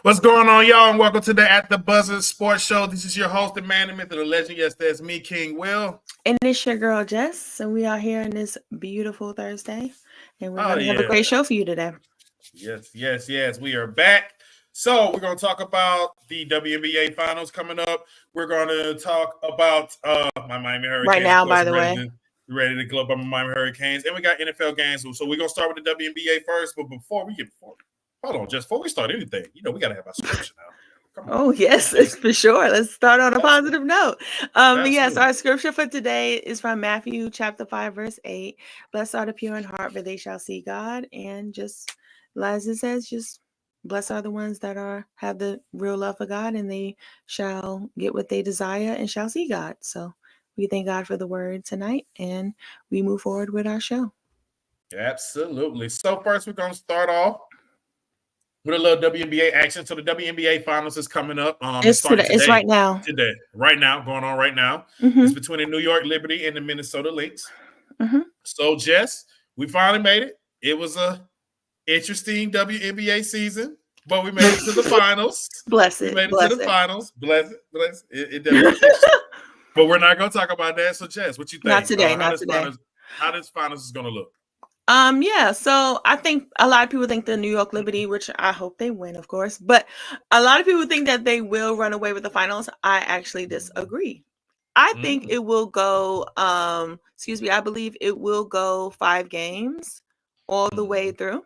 What's going on, y'all? And welcome to the At the Buzzer Sports Show. This is your host, the man, the myth, and the legend. Yes, that's me, King Will. And it's your girl Jess, and we are here on this beautiful Thursday, and we're going to have a great show for you today. Yes. We are back. So we're going to talk about the WNBA Finals coming up. We're going to talk about my Miami Hurricanes. Right now, by the way. Ready to glow up my Miami Hurricanes. And we got NFL games. So we're going to start with the WNBA first. But before we start anything, we got to have our scripture now. Oh, yes, for sure. Let's start on a positive note. Yes, our scripture for today is from Matthew chapter 5, verse 8. Blessed are the pure in heart, for they shall see God. And just as it says, just blessed are the ones that have the real love for God, and they shall get what they desire and shall see God. So we thank God for the word tonight, and we move forward with our show. Absolutely. So first, we're going to start off with a little WNBA action. So the WNBA Finals is coming up. It's right now. Going on right now. Mm-hmm. It's between the New York Liberty and the Minnesota Lynx. Mm-hmm. So, Jess, we finally made it. It was a interesting WNBA season, but we made it to the finals. Bless it. We made it to the finals. Bless it. It definitely But we're not going to talk about that. So, Jess, what you think? Not today. How this finals is going to look? Yeah, so I think a lot of people think the New York Liberty, which I hope they win, of course, but a lot of people think that they will run away with the finals. I actually disagree. I think it will go, I believe it will go 5 games all the way through.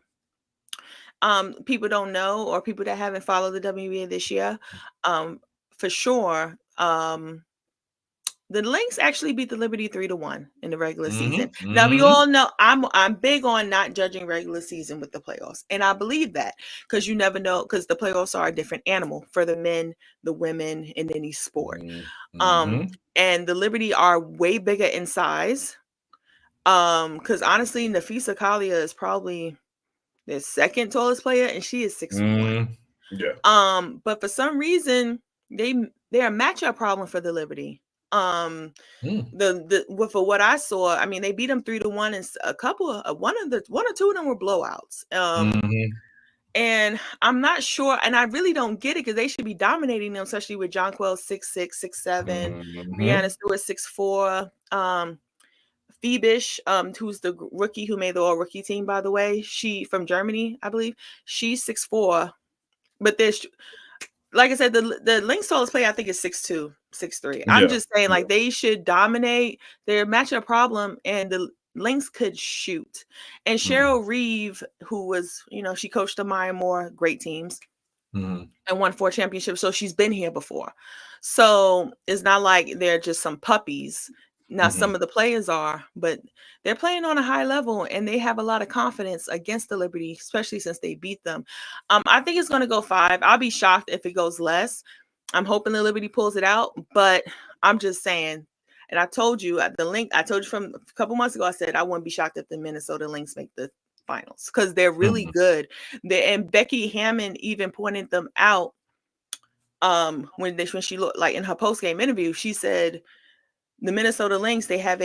People don't know, or people that haven't followed the WNBA this year, for sure, the Lynx actually beat the Liberty 3-1 in the regular season. Now, we all know I'm big on not judging regular season with the playoffs. And I believe that because you never know, because the playoffs are a different animal for the men, the women, in any sport. And the Liberty are way bigger in size. Because honestly, Napheesa Collier is probably the second tallest player, and she is 6'1". Yeah. But for some reason, they're a matchup problem for the Liberty. For what I saw, I mean, they beat them 3-1, and one or two of them were blowouts. And I'm not sure, and I really don't get it because they should be dominating them, especially with Jonquel 6'6", 6'7", Brianna Stewart 6'4", Phoebish, who's the rookie who made the all-rookie team, by the way. She from Germany, I believe. She's 6'4", but there's, like I said, the Lynx tallest player I think is 6'2", 6'3". I'm just saying, like, they should dominate. Their matchup problem, and the Lynx could shoot. And Cheryl Reeve, who was, she coached the Maya Moore great teams and won 4 championships, so she's been here before. So it's not like they're just some puppies. Now, some of the players are, but they're playing on a high level, and they have a lot of confidence against the Liberty, especially since they beat them. I think it's going to go 5. I'll be shocked if it goes less. I'm hoping the Liberty pulls it out, but I'm just saying, and I told you from a couple months ago, I said I wouldn't be shocked if the Minnesota Lynx make the finals because they're really good. And Becky Hammond even pointed them out when she looked, like, in her post-game interview. She said, the Minnesota Lynx, they have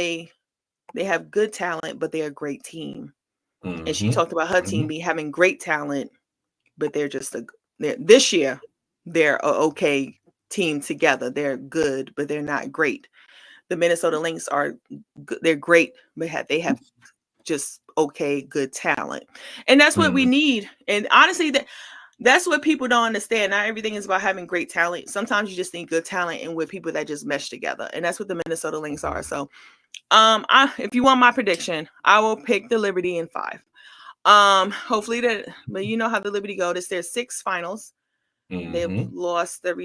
good talent, but they're a great team. And she talked about her team having great talent, but they're just this year they're a okay team together. They're good, but they're not great. The Minnesota Lynx they're great, but they have just okay, good talent, and that's what we need. And honestly, that's what people don't understand. Not everything is about having great talent. Sometimes you just need good talent and with people that just mesh together. And that's what the Minnesota Lynx are. So if you want my prediction, I will pick the Liberty in 5. Hopefully but you know how the Liberty go. This their 6 finals. They've lost 5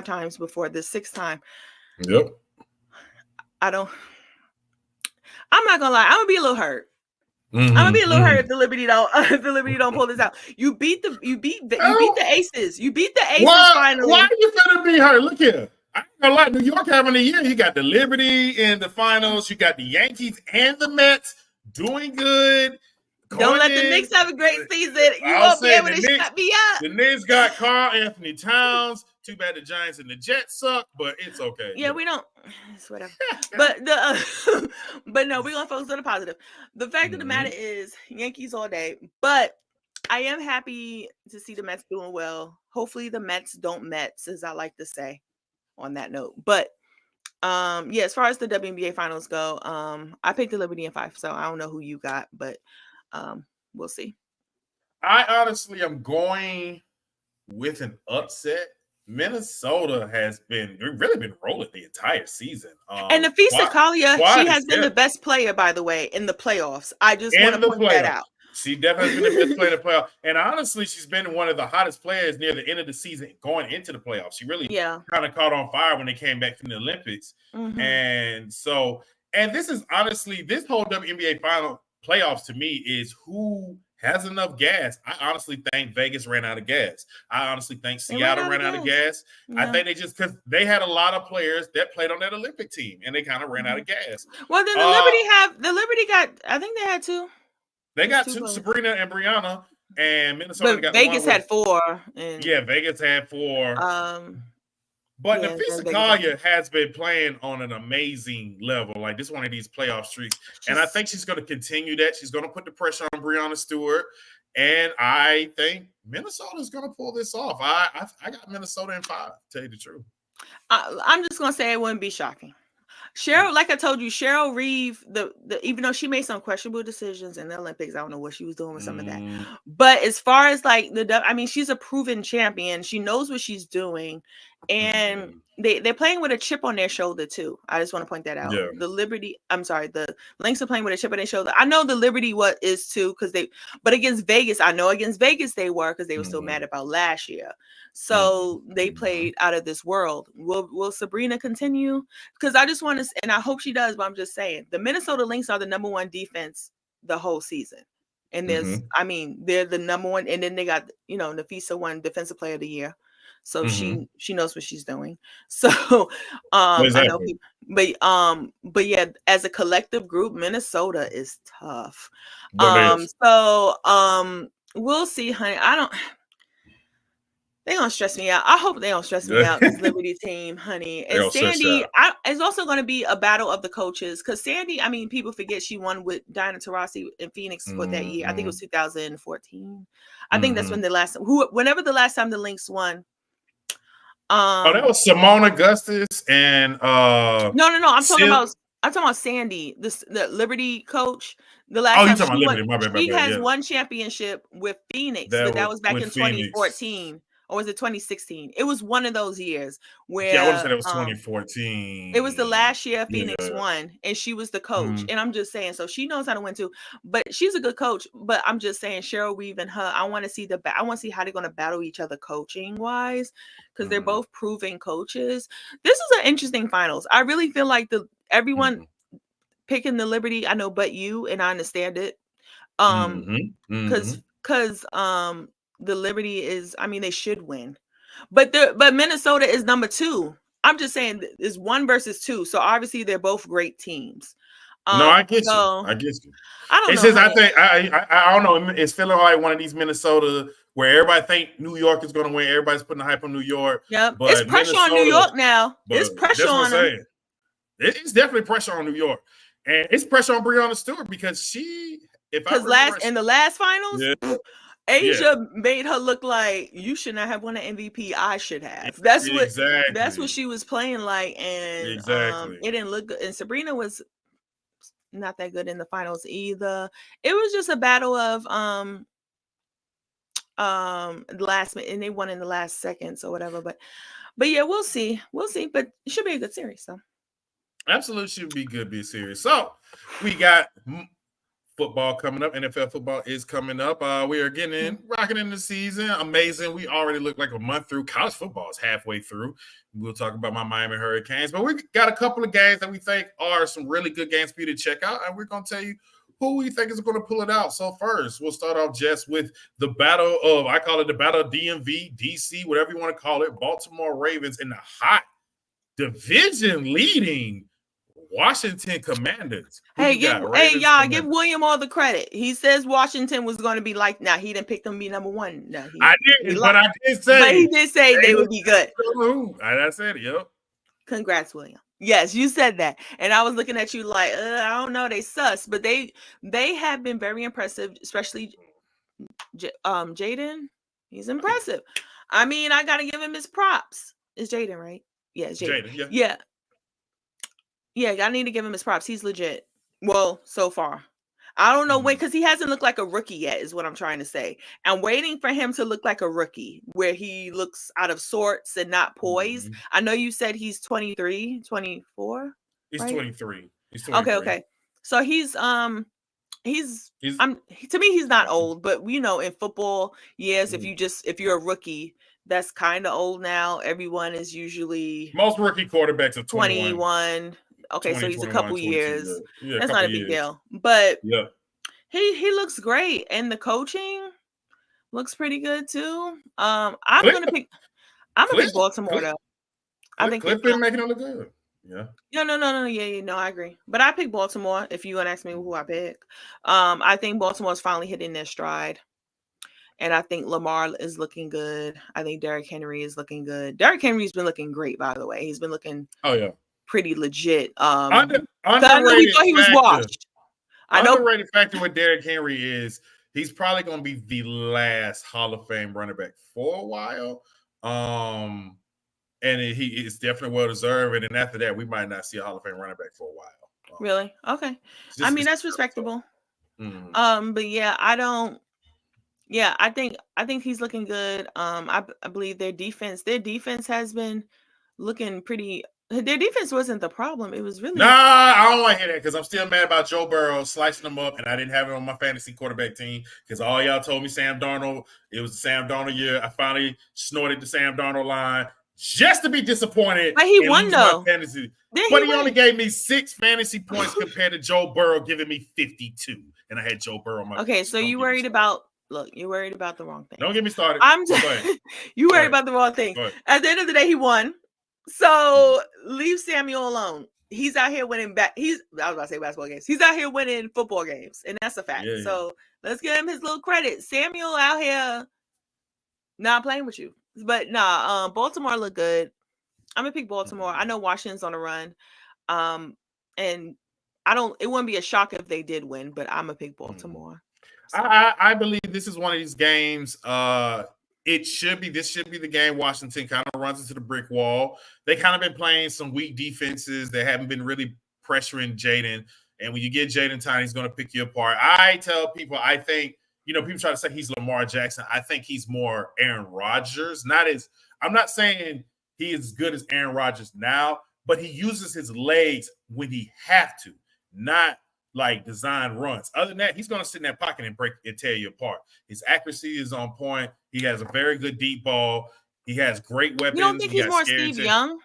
times before the 6th time. Yep. I'm not gonna lie, I'm gonna be a little hurt. I'm gonna be a little hurt if the Liberty don't pull this out. You beat the Aces. You beat the Aces finally. Why are you gonna be hurt? Look here. I ain't gonna lie, New York having a year. You got the Liberty in the finals. You got the Yankees and the Mets doing good. Don't let the Knicks have a great season. You won't be able to shut me up. The Knicks got Karl-Anthony Towns. Too bad the Giants and the Jets suck, but it's okay. Yeah, we don't. It's whatever. But but no, we're gonna focus on the positive. The fact of the matter is, Yankees all day. But I am happy to see the Mets doing well. Hopefully the Mets don't Mets, as I like to say on that note. But yeah, as far as the WNBA finals go, I picked the Liberty in 5, so I don't know who you got, but we'll see. I honestly am going with an upset. Minnesota has really been rolling the entire season. And Napheesa Collier, she has been the best player, by the way, in the playoffs. I just want to point that out. She definitely has been the best player in the playoffs. And honestly, she's been one of the hottest players near the end of the season going into the playoffs. She really kind of caught on fire when they came back from the Olympics. Mm-hmm. And this is honestly, this whole WNBA final playoffs to me is who has enough gas. I honestly think Vegas ran out of gas. I honestly think Seattle ran out of gas. Yeah. I think they just, because they had a lot of players that played on that Olympic team and they kind of ran out of gas. Well, then the Liberty got, I think they had two. They got two, Sabrina and Brianna, and Minnesota got Vegas had 4. Vegas had 4. But Napheesa Collier has been playing on an amazing level. Like, this is one of these playoff streaks. And I think she's going to continue that. She's going to put the pressure on Breanna Stewart. And I think Minnesota is going to pull this off. I got Minnesota in 5, to tell you the truth. I'm just going to say it wouldn't be shocking. Cheryl, like I told you, Cheryl Reeve, even though she made some questionable decisions in the Olympics, I don't know what she was doing with some of that. But as far as like she's a proven champion. She knows what she's doing, and they're playing with a chip on their shoulder too. I just want to point that out. Yeah. The Lynx are playing with a chip on their shoulder. I know the Liberty is too, but against Vegas, I know against Vegas they were, because they were still mad about last year. So they played out of this world. Will Sabrina continue? Because I just want to, and I hope she does, but I'm just saying, the Minnesota Lynx are the number 1 defense the whole season. And there's, they're the number 1, and then they got, Napheesa won Defensive Player of the Year. So she knows what she's doing. So I know people, but yeah, as a collective group, Minnesota is tough. We'll see, honey. They're going to stress me out. I hope they don't stress me out, this Liberty team, honey. And Sandy, it's also going to be a battle of the coaches, because Sandy, people forget she won with Diana Taurasi in Phoenix for that year. I think it was 2014. I think that's when whenever the last time the Lynx won. That was Simone Augustus and No. I'm talking about Sandy, the Liberty coach. The last time she has one championship with Phoenix, but that was back in 2014. Or was it 2016? It was one of those years where I would say it was 2014. It was the last year Phoenix won, and she was the coach. And I'm just saying, so she knows how to win too. But she's a good coach. But I'm just saying, Cheryl Reeve and her, I want to see how they're going to battle each other coaching wise, because they're both proven coaches. This is an interesting finals. I really feel like everyone picking the Liberty, I know, but you, and I understand it. Because the Liberty is, they should win, but Minnesota is number 2. I'm just saying it's 1 versus 2, so obviously they're both great teams. No, I get you. I don't know. It's just, I think I don't know. It's feeling like one of these Minnesota where everybody think New York is going to win. Everybody's putting the hype on New York. Yeah, but it's pressure on New York now. It's pressure on them. It's definitely pressure on New York, and it's pressure on Breanna Stewart, because in the last finals. Yeah. Asia made her look like, you should not have won an MVP. I should have. That's what she was playing like, and it didn't look good. And Sabrina was not that good in the finals either. It was just a battle of last minute, and they won in the last seconds or whatever. But yeah, we'll see. But it should be a good series. So absolutely should be good. Be a series. So we got football coming up. NFL football is coming up. We are rocking in the season. Amazing. We already look like a month through. College football is halfway through. We'll talk about my Miami Hurricanes, but we got a couple of games that we think are some really good games for you to check out, and we're going to tell you who we think is going to pull it out. So first, we'll start off just with the battle of, I call it the battle of DMV, DC, whatever you want to call it, Baltimore Ravens and the hot division leading Washington Commanders. Hey, y'all, give William all the credit. He says Washington was going to be like, he didn't pick them to be number 1. No, I didn't, but I did say. But he did say they would be good. I said it, yep. Congrats, William. Yes, you said that. And I was looking at you like, I don't know, they sus. But they have been very impressive, especially Jaden, he's impressive. I mean, I gotta give him his props. It's Jaden, right? Yeah, it's Jaden. Yeah, I need to give him his props. He's legit. Well, so far. I don't know when, because he hasn't looked like a rookie yet, is what I'm trying to say. I'm waiting for him to look like a rookie, where he looks out of sorts and not poised. I know you said he's 23, 24. He's right? 23. He's 23. Okay. So he's to me, he's not old, but in football, yes, if you're a rookie, that's kind of old now. Everyone is usually most rookie quarterbacks are 21. Okay, 20, so he's a couple years. Yeah, that's not a big deal. But yeah, he looks great, and the coaching looks pretty good too. I'm gonna pick Baltimore though. I think Cliff been making it look good. Yeah. No. Yeah, I agree. But I pick Baltimore. If you want to ask me who I pick, I think Baltimore's finally hitting their stride. And I think Lamar is looking good. I think Derrick Henry is looking good. Derrick Henry's been looking great, by the way. He's been looking pretty legit. I know we thought he was washed. Underrated factor with Derrick Henry is he's probably going to be the last Hall of Fame running back for a while. And he is definitely well deserved. And then after that, we might not see a Hall of Fame running back for a while. Really? Okay. I mean, that's respectable. But yeah, I think he's looking good. I believe their defense has been looking pretty. Their defense wasn't the problem. It was really I don't want to hear that because I'm still mad about Joe Burrow slicing them up, and I didn't have it on my fantasy quarterback team because all y'all told me Sam Darnold. It was the Sam Darnold year. I finally snorted the Sam Darnold line just to be disappointed. But he won though. Fantasy. But he only gave me 6 fantasy points compared to Joe Burrow giving me 52, and I had Joe Burrow on my. Okay, so you worried about. Look, you're worried about the wrong thing. Don't get me started. You worried about the wrong thing. At the end of the day, he won. So leave Samuel alone. He's out here winning I was about to say basketball games. He's out here winning football games, and that's a fact. Yeah. So let's give him his little credit. Samuel out here not playing with you. But Baltimore look good. I'm gonna pick Baltimore. I know Washington's on a run. And it wouldn't be a shock if they did win, but I'm gonna pick Baltimore. So. I believe this is one of these games. This should be the game Washington kind of runs into the brick wall. They kind of been playing some weak defenses that haven't been really pressuring Jaden. And when you get Jaden time, he's going to pick you apart. I tell people, I think, people try to say he's Lamar Jackson. I think he's more Aaron Rodgers. I'm not saying he is as good as Aaron Rodgers now, but he uses his legs when he have to, not like design runs. Other than that, he's going to sit in that pocket and break and tear you apart. His accuracy is on point. He has a very good deep ball. He has great weapons. You don't think he's more Steve Young?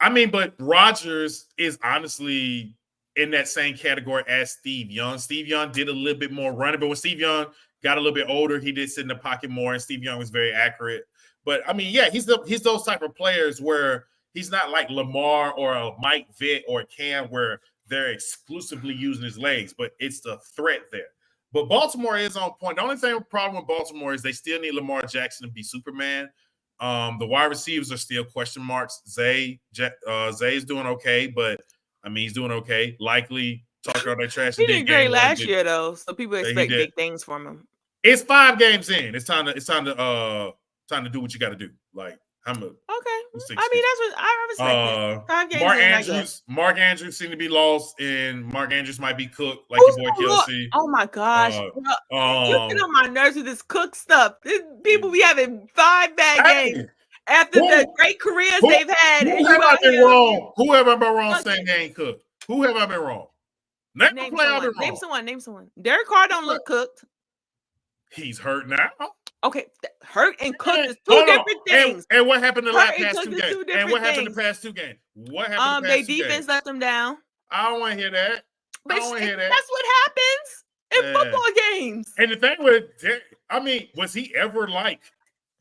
I mean, but Rodgers is honestly in that same category as Steve Young. Steve Young did a little bit more running, but when Steve Young got a little bit older, he did sit in the pocket more, and Steve Young was very accurate. But I mean, yeah, he's those type of players where he's not like Lamar or a Mike Vick or a Cam where they're exclusively using his legs, but it's the threat there. But Baltimore is on point. The only problem with Baltimore is they still need Lamar Jackson to be Superman. The wide receivers are still question marks. Zay is doing okay, but I mean, he's doing okay. Likely talk about that trash. He did great last year, though, so people expect big things from him. It's 5 games in. It's time to do what you got to do. Like I'm a okay. I mean, that's what I respect. 5 games Mark Andrews seemed to be lost, and Mark Andrews might be cooked like your boy Kelsey. Oh my gosh, you get on my nerves with this Cook stuff. People be having 5 bad games after the great careers they've had. Who have I been wrong? Who have I been wrong saying they ain't cooked? Who have I been wrong? Name someone. Derek Carr don't look cooked. He's hurt now. Okay, hurt and cooked is 2 different things. And what happened the past 2 games? And what happened the past 2 games? What happened the past 2 games? Their defense let them down. I don't want to hear that. But that's what happens in football games. And the thing with, was he ever like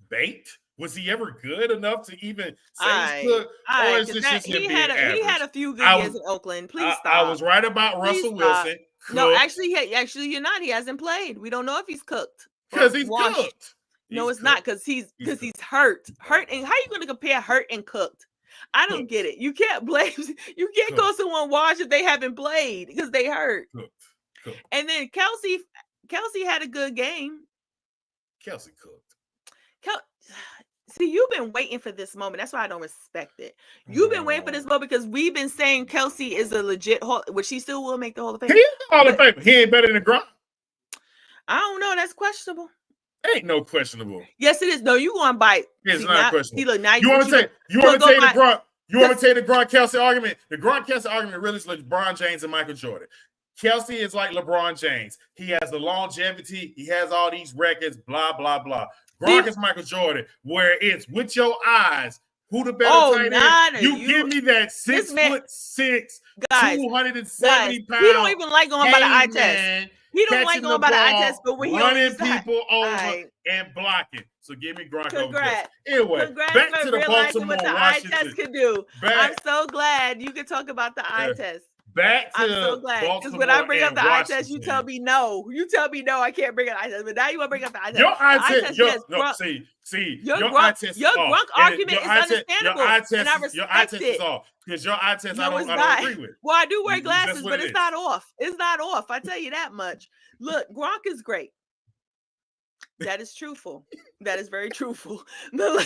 bait? Was he ever good enough to even say he's good? Or is this just him being average? He had a few good years in Oakland. Please stop. I was right about Russell Wilson. No, actually, you're not. He hasn't played. We don't know if he's cooked. Because he's cooked. No, it's not because he's hurt. Hurt, and how are you going to compare hurt and cooked? I don't get it. You can't blame. You can't call someone washed if they haven't played because they hurt. Cooked. And then Kelsey had a good game. Kelsey cooked. See, you've been waiting for this moment. That's why I don't respect it. You've been waiting for this moment because we've been saying Kelsey is a legit which she still will make the Hall of Fame. He is the Hall of Fame. He ain't better than Gronk. I don't know. That's questionable. Ain't no questionable. Yes, it is. No, you going by. It's not questionable. See, look, now you want to take the Gronk. You want to take the Gronk Kelsey argument? The Gronk Kelsey argument really is LeBron James and Michael Jordan. Kelsey is like LeBron James. He has the longevity. He has all these records. Blah blah blah. Gronk is Michael Jordan, where it's with your eyes. Who the better tight end? You give me that 6'6", 270 pounds. He don't even like going by the eye test. He don't like going by the eye test, but when he running people over and blocking. So give me Gronk over Kelsey. Anyway, back to the Baltimore what the eye test can do. I'm so glad you can talk about the eye test. I'm so glad because when I bring up the eye test, you tell me no. You tell me no, I can't bring up the eye test. But now you want to bring up the eye test. Your eye test, your eye test. Your Gronk argument is understandable, and I respect it. Because your eye test, I don't agree with. Well, I do wear glasses, but it's not off. It's not off. I tell you that much. Look, Gronk is great. That is truthful. That is very truthful. Gronk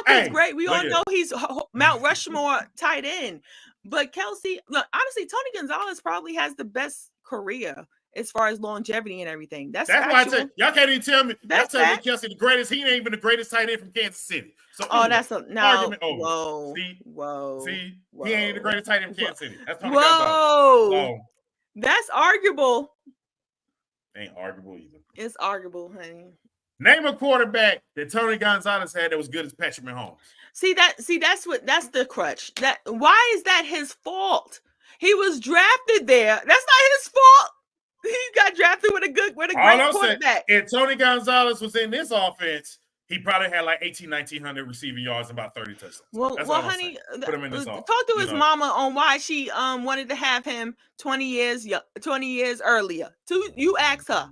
is great. We all know he's Mount Rushmore tight end. But Kelsey, look, honestly, Tony Gonzalez probably has the best career as far as longevity and everything. That's why I say y'all can't even tell me. Y'all tell me Kelsey the greatest. He ain't even the greatest tight end from Kansas City. So that's argument over. Whoa. See, he ain't the greatest tight end from Kansas City. That's Tony Gonzalez. That's arguable. Ain't arguable either. It's arguable, honey. Name a quarterback that Tony Gonzalez had that was good as Patrick Mahomes. See that's the crutch. Why is that his fault? He was drafted there. That's not his fault. He got drafted with a great quarterback. If Tony Gonzalez was in this offense, he probably had like 1,900 receiving yards and about 30 touchdowns. Well, honey, put him in this talk to his mama on why she wanted to have him 20 years earlier. You ask her.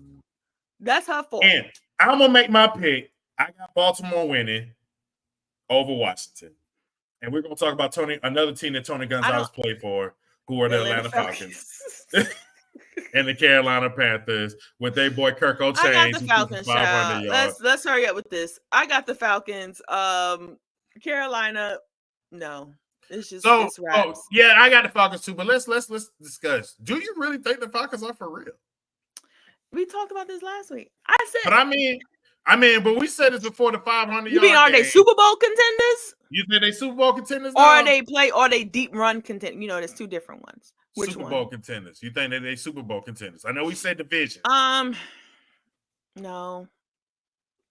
That's her fault. And I'm gonna make my pick. I got Baltimore winning over Washington, and we're gonna talk about another team that Tony Gonzalez played for, who are the Atlanta Falcons. And the Carolina Panthers with their boy Kirk O'Chain. I got the Falcons, child. Let's hurry up with this. I got the Falcons. Carolina, no. It's just it's raps. Yeah, I got the Falcons too, but let's discuss. Do you really think the Falcons are for real? We talked about this last week. I said, but I mean, but we said this before the 500. You mean are they Super Bowl contenders? You think they Super Bowl contenders? Or are they deep run contenders? You know, there's two different ones. Which Super Bowl contenders. You think that they Super Bowl contenders? I know we said division. No.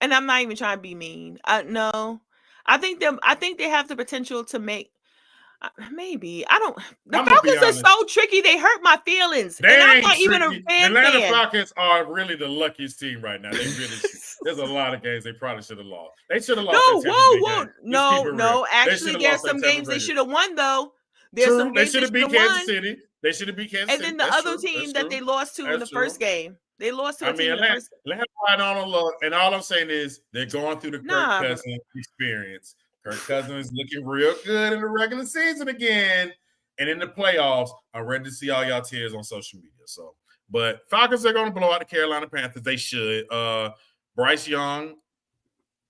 And I'm not even trying to be mean. No. I think they have the potential to make maybe. I don't. The Falcons are so tricky. They hurt my feelings. And I'm not even a fan. The Atlanta Falcons are really the luckiest team right now. They really. There's a lot of games they probably should have lost. They should have lost. No. Actually, there's some games they should have won though. There's some games they should have beat Kansas City. They should have beat Kansas City. And then the other team that they lost to in the first game. They lost to a team in the first game. Atlanta right on a look. And all I'm saying is they're going through the Kirk Cousins experience. Kirk Cousins is looking real good in the regular season again. And in the playoffs, I'm ready to see all y'all tears on social media. So, but Falcons are going to blow out the Carolina Panthers. They should. Bryce Young,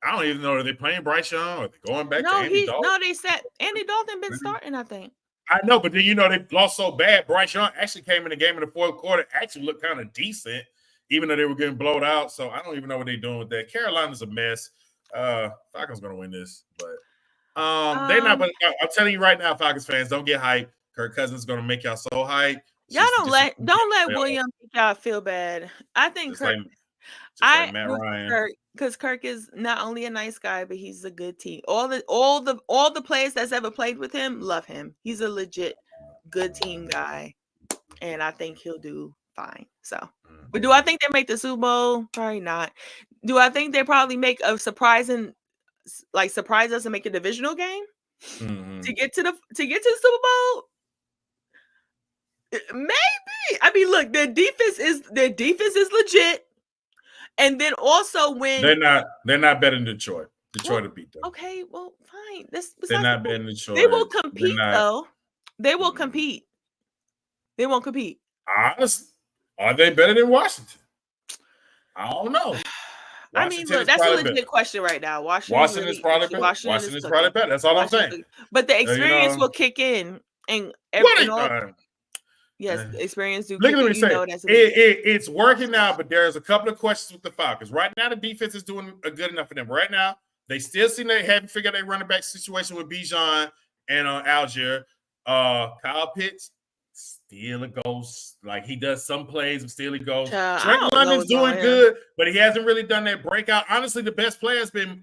I don't even know if they're playing Bryce Young or they're going back to Andy Dalton. No, they said Andy Dalton been starting, I think. I know, but then they lost so bad. Bryce Young actually came in the game in the fourth quarter, actually looked kind of decent, even though they were getting blown out. So I don't even know what they're doing with that. Carolina's a mess. Falcons gonna win this, but they're not. But I'm telling you right now, Falcons fans, don't get hyped. Kirk Cousins is gonna make y'all so hyped. Y'all don't let William make y'all feel bad. I think Kirk. Like Matt Ryan. Because Kirk is not only a nice guy, but he's a good team. All the players that's ever played with him love him. He's a legit good team guy, and I think he'll do fine. So, but do I think they make the Super Bowl? Probably not. Do I think they probably make a surprise us and make a divisional game to get to the Super Bowl? Maybe. I mean, look, their defense is legit. And then also when they're not better than Detroit. Detroit will beat them. Okay, well, fine. They're not better than Detroit. They will compete though. They will compete. They won't compete. Honestly, are they better than Washington? I don't know. I mean, look, that's a legit question right now. Washington is probably better. Washington is probably better. That's all I'm saying. But the experience will kick in, and yes, the experience do. Look at me say it's working now, but there's a couple of questions with the Falcons. Right now, the defense is doing good enough for them. Right now, they still seem they haven't figured their running back situation with Bijan and Algier. Kyle Pitts still a ghost. Like he does some plays, but still he goes. Trent London's doing good, but he hasn't really done that breakout. Honestly, the best player has been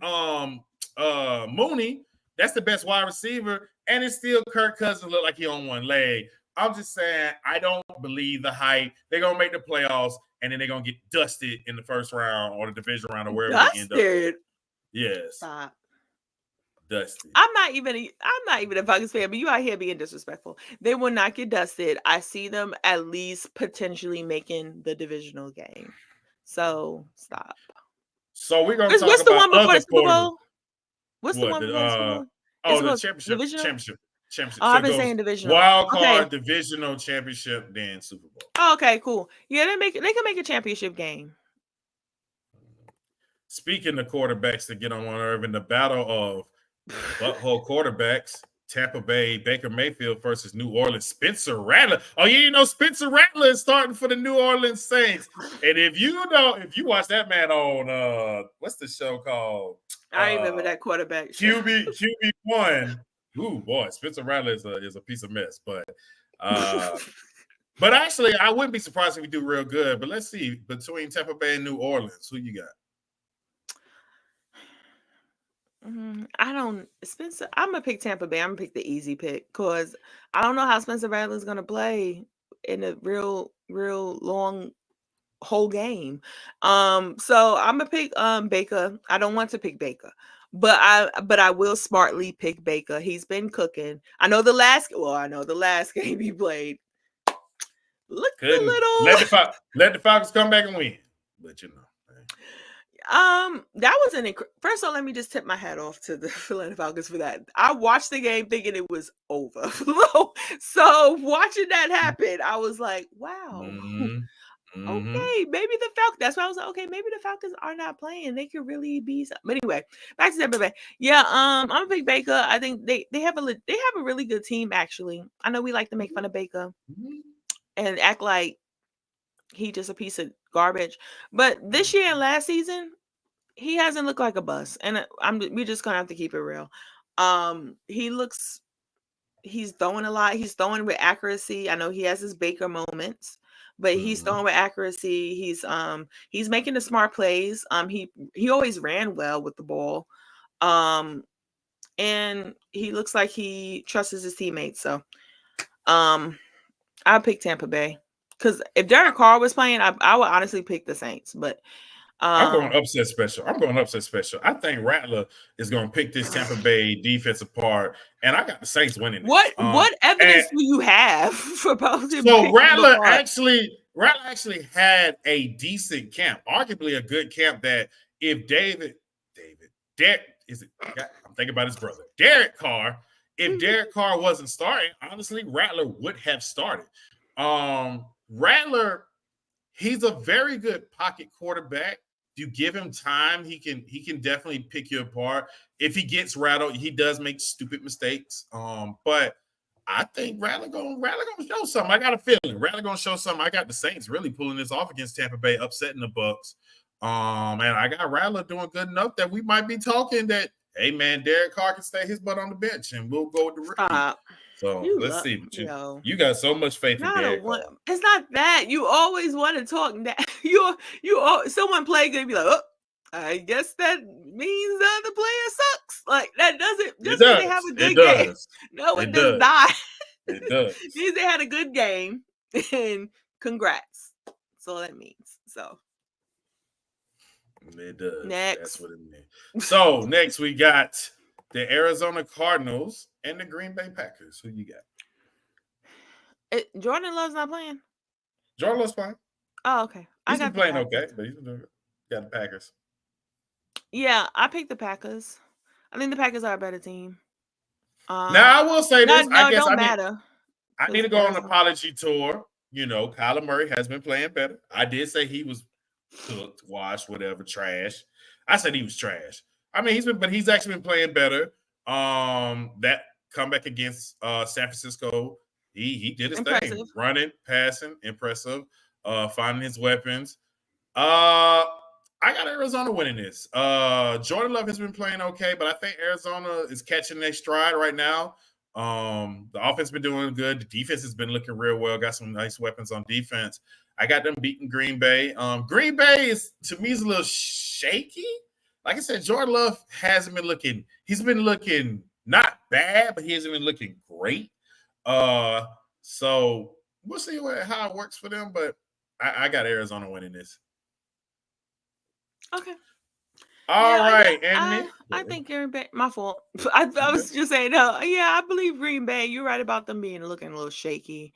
Mooney. That's the best wide receiver, and it's still Kirk Cousins look like he on one leg. I'm just saying, I don't believe the hype. They're gonna make the playoffs, and then they're gonna get dusted in the first round or the division round or wherever they end up. Yes. Stop. Dusted. I'm not even a Falcons fan, but you out here being disrespectful. They will not get dusted. I see them at least potentially making the divisional game. So stop. So we're gonna talk what's about the one before other Super Bowl? What's the one before Super Bowl? The championship. Oh, I've been saying divisional. Wild card, divisional championship, then Super Bowl. Oh, okay, cool. Yeah, they can make a championship game. Speaking of quarterbacks that get on one nerve, in the battle of butthole quarterbacks, Tampa Bay, Baker Mayfield versus New Orleans, Spencer Rattler. Oh, you know Spencer Rattler is starting for the New Orleans Saints. And if you watch that man on what's the show called? I remember that quarterback. QB1. Ooh, boy, Spencer Rattler is a piece of mess. But actually, I wouldn't be surprised if we do real good. But let's see, between Tampa Bay and New Orleans, who you got? Spencer. I'm gonna pick Tampa Bay. I'm gonna pick the easy pick because I don't know how Spencer Rattler is gonna play in a real long whole game. So I'm gonna pick Baker. I don't want to pick Baker, but I will smartly pick Baker. He's been cooking. I know the last game he played. Let the Falcons come back and win, but you know. That was first of all, let me just tip my hat off to the Atlanta Falcons for that. I watched the game thinking it was over. So watching that happen, I was like, wow. Okay, maybe the Falcons. That's why I was like, okay, maybe the Falcons are not playing. They could really be something. But anyway, back to Tampa Bay. Yeah, I'm gonna pick Baker. I think they have a really good team, actually. I know we like to make fun of Baker and act like he just a piece of garbage. But this year and last season, he hasn't looked like a bust. And we're just gonna have to keep it real. He's throwing a lot. He's throwing with accuracy. I know he has his Baker moments, but he's throwing with accuracy. He's making the smart plays. He always ran well with the ball. And he looks like he trusts his teammates. So I'll pick Tampa Bay. Because if Derek Carr was playing, I would honestly pick the Saints. But I'm going upset special. I think Rattler is going to pick this Tampa Bay defense apart, and I got the Saints winning. What evidence do you have for both? So Rattler actually had a decent camp, arguably a good camp. That if I'm thinking about his brother, Derek Carr. If Derek Carr wasn't starting, honestly, Rattler would have started. Rattler, he's a very good pocket quarterback. If you give him time, he can definitely pick you apart. If he gets rattled, he does make stupid mistakes. But I think Rattler gonna show something. I got a feeling Rattler gonna show something. I got the Saints really pulling this off against Tampa Bay, upsetting the Bucs. And I got Rattler doing good enough that we might be talking that, hey man, Derek Carr can stay his butt on the bench and we'll go with the rookie. So let's see. You got so much faith in Derek Carr. It's not that. You always want to talk that. Someone play good, be like, oh, I guess that means the other player sucks. Like that doesn't just mean they have a good game. No, it does not. It does. It means they had a good game, and congrats. That's all that means. So it does. Next. That's what it means. So next we got the Arizona Cardinals and the Green Bay Packers. Who you got? Jordan Love's not playing. Jordan Love's playing. Oh, okay. He's been playing okay, but he's been doing good. Got the Packers. Yeah, I picked the Packers. I think the Packers are a better team. Now I will say this. I guess don't matter. I need to go on an apology tour. Kyler Murray has been playing better. I did say he was cooked, washed, whatever, trash. I said he was trash. I mean, he's actually been playing better. That comeback against San Francisco, he did his thing, running, passing, impressive, finding his weapons. I got Arizona winning this. Jordan Love has been playing okay, but I think Arizona is catching their stride right now. The offense has been doing good. The defense has been looking real well. Got some nice weapons on defense. I got them beating Green Bay. Green Bay to me is a little shaky. Like I said, Jordan Love hasn't been looking. He's been looking not bad, but he hasn't been looking great. So we'll see how it works for them. But I got Arizona winning this. Okay. All right, Anthony. I think Green Bay. My fault. I was just saying. I believe Green Bay. You're right about them looking a little shaky.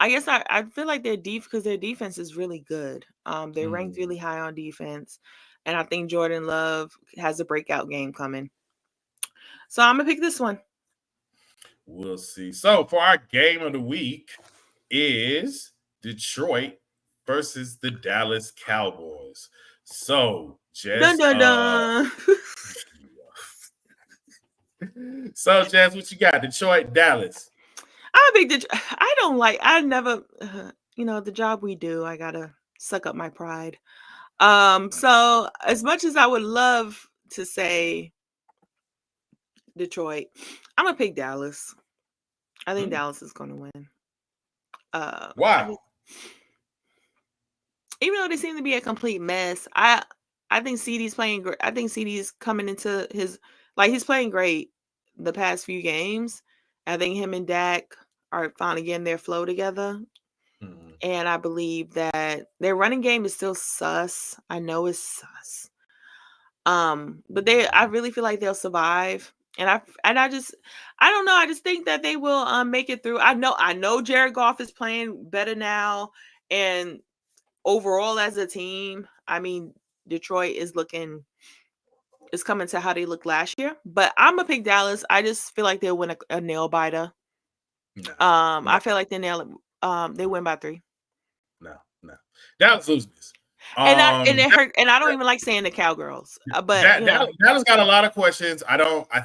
I guess I feel like their defense is really good. They're ranked really high on defense, and I think Jordan Love has a breakout game coming. So I'm gonna pick this one. We'll see. So for our game of the week is Detroit versus the Dallas Cowboys. So Jess, dun, dun, dun. So Jess, what you got? Detroit, Dallas. I never, the job we do, I gotta suck up my pride. So as much as I would love to say Detroit, I'm gonna pick Dallas. I think Dallas is gonna win. Why? Even though they seem to be a complete mess, I think CeeDee's playing great. I think CeeDee's coming into he's playing great the past few games. I think him and Dak are finally getting their flow together. And I believe that their running game is still sus. I know it's sus. But I really feel like they'll survive. And I don't know. I just think that they will make it through. I know Jared Goff is playing better now. And overall as a team, I mean, Detroit is coming to how they looked last year. But I'm gonna pick Dallas. I just feel like they'll win a nail biter. No. I feel like they win by 3. No. Dallas loses this. And it hurt. And I don't even like saying the Cowgirls. But Dallas got a lot of questions. I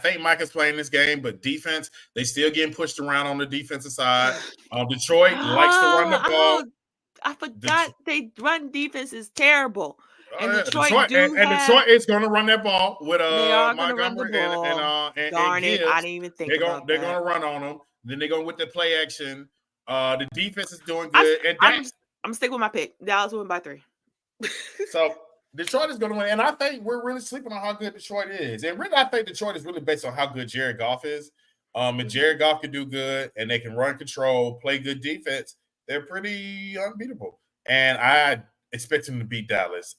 think Mike is playing this game, but defense, they still getting pushed around on the defensive side. Detroit likes to run the ball. I forgot they run defense is terrible. And Detroit Detroit is going to run that ball with Montgomery and darn Gibbs. it, I didn't even think about that. They're going to run on them. Then they're going with the play action. The defense is doing good. I'm sticking with my pick. Dallas win by 3. So Detroit is going to win, and I think we're really sleeping on how good Detroit is. And really, I think Detroit is really based on how good Jared Goff is. And Jared Goff can do good, and they can run control, play good defense. They're pretty unbeatable, and I expect them to beat Dallas.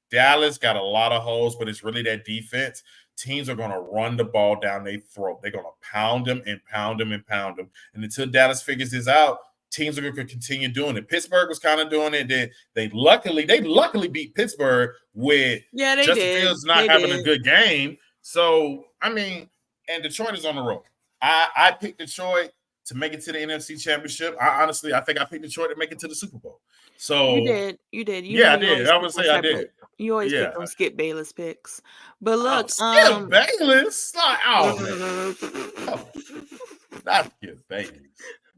Dallas got a lot of holes, but it's really that defense. Teams are going to run the ball down their throat. They're going to pound them and pound them and pound them. And until Dallas figures this out, teams are going to continue doing it. Pittsburgh was kind of doing it. Then they luckily beat Pittsburgh with Justin Fields not having a good game. So, I mean, and Detroit is on the road. I picked Detroit to make it to the NFC Championship. I think I picked Detroit to make it to the Super Bowl. So you did. I did. I would say I did. You always pick on Skip Bayless picks, but look, Skip Bayless, not Skip Bayless.